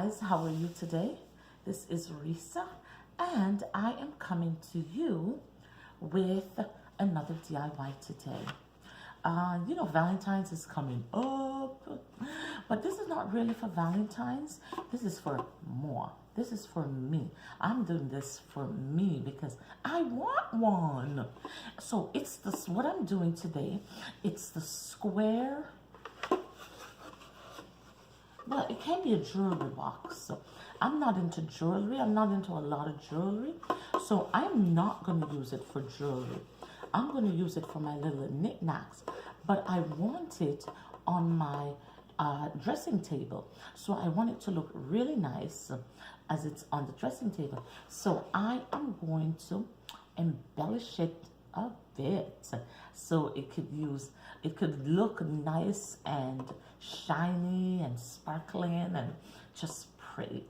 guys, how are you today? This is Risa, and I am coming to you with another DIY today. Valentine's is coming up, but this is not really for Valentine's. This is for more. This is for me. I'm doing this for me because I want one. So it's this. What I'm doing today. It's the square. Well, it can be a jewelry box. I'm not into jewelry. I'm not into a lot of jewelry. So I'm not going to use it for jewelry. I'm going to use it for my little knickknacks. But I want it on my dressing table. So I want it to look really nice as it's on the dressing table. So I am going to embellish it a bit so it could look nice and shiny and sparkling and just pretty.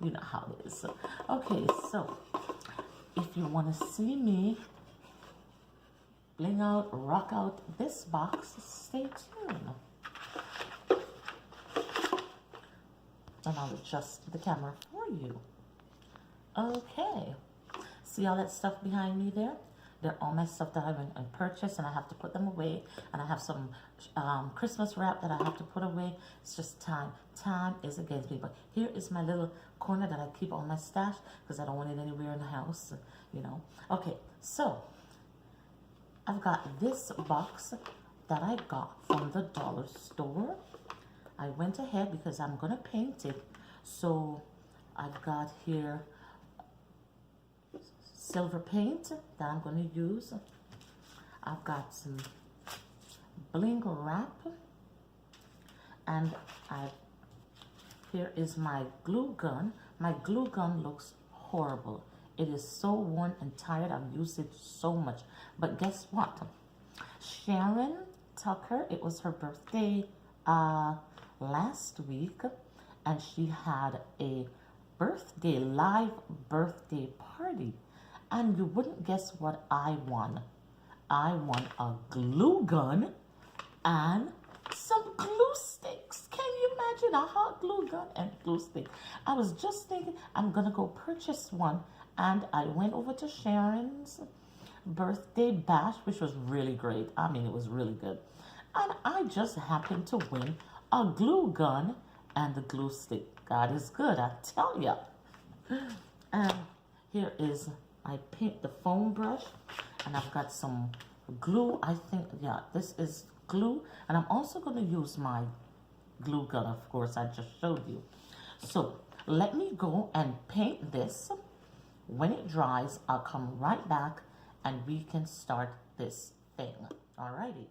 You know how it is. Okay, so if you want to see me bling out, rock out this box, stay tuned. And I'll adjust the camera for you. Okay, see all that stuff behind me there? They're all my stuff that I went and purchased, and I have to put them away. And I have some Christmas wrap that I have to put away. It's just time. Time is against me. But here is my little corner that I keep all my stash because I don't want it anywhere in the house, you know. Okay, so I've got this box that I got from the dollar store. I went ahead because I'm going to paint it. So I've got here silver paint that I'm going to use. I've got some bling wrap, and here is my glue gun. My glue gun looks horrible. It is so worn and tired. I've used it so much. But guess what? Sharon Tucker, it was her birthday last week, and she had a live birthday party. And you wouldn't guess what I won. I won a glue gun and some glue sticks. Can you imagine a hot glue gun and glue stick? I was just thinking I'm going to go purchase one. And I went over to Sharon's birthday bash, which was really great. I mean, it was really good. And I just happened to win a glue gun and the glue stick. God is good, I tell ya. And here is I paint the foam brush, and I've got some glue. I think, yeah, this is glue. And I'm also going to use my glue gun, of course, I just showed you. So let me go and paint this. When it dries, I'll come right back and we can start this thing. Alrighty.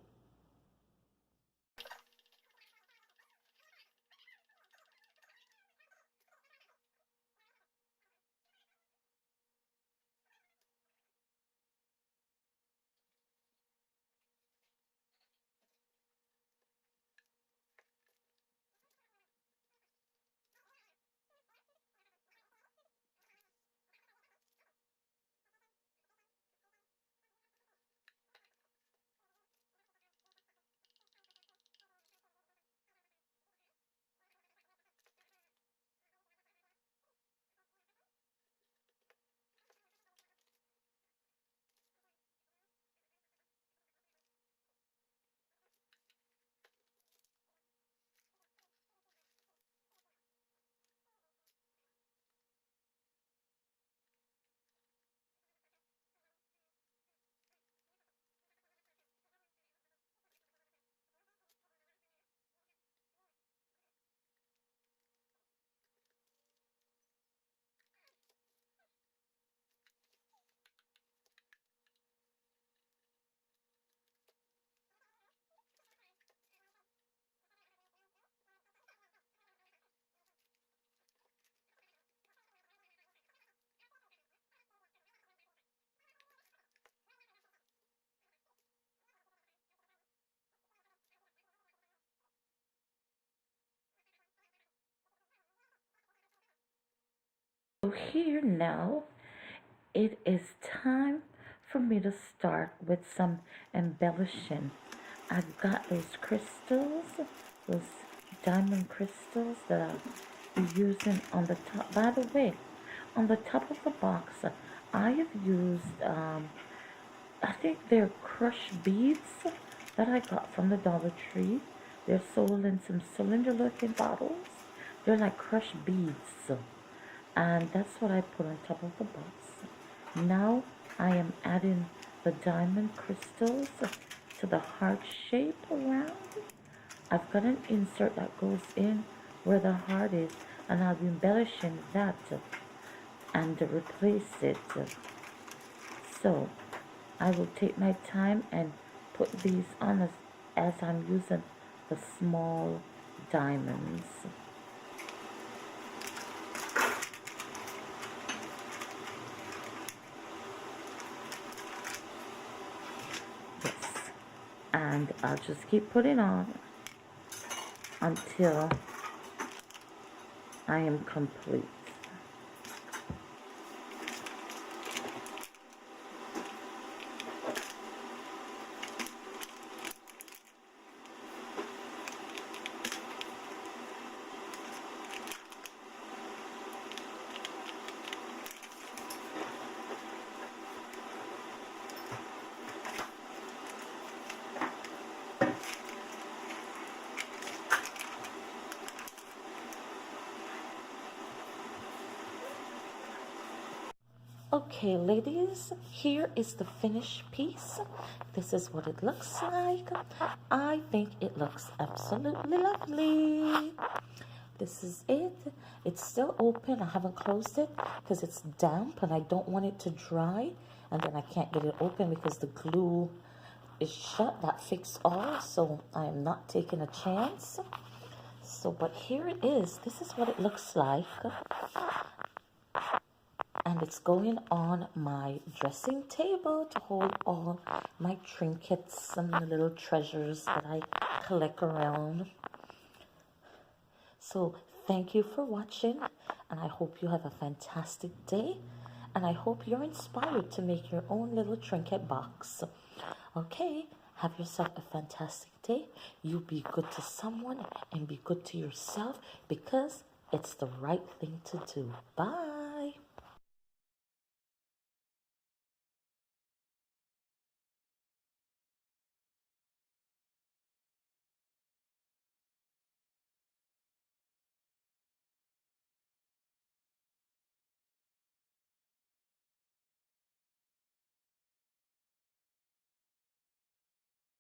So here now, it is time for me to start with some embellishing. I've got those crystals, those diamond crystals that using on the top. By the way, on the top of the box, I have used, I think they're crushed beads that I got from the Dollar Tree. They're sold in some cylinder-looking bottles. They're like crushed beads, and that's what I put on top of the box. Now I am adding the diamond crystals to the heart shape around. I've got an insert that goes in where the heart is, and I'll be embellishing that and replace it. So I will take my time and put these on as I'm using the small diamonds. Yes. And I'll just keep putting on until I am complete. Okay, ladies, here is the finished piece. This is what it looks like. I think it looks absolutely lovely. This is it. It's still open. I haven't closed it because it's damp and I don't want it to dry. And then I can't get it open because the glue is shut. That fixed all. So I am not taking a chance. So, but here it is. This is what it looks like. And it's going on my dressing table to hold all my trinkets and the little treasures that I collect around. So thank you for watching, and I hope you have a fantastic day, and I hope you're inspired to make your own little trinket box. Okay, have yourself a fantastic day. You be good to someone and be good to yourself because it's the right thing to do. Bye.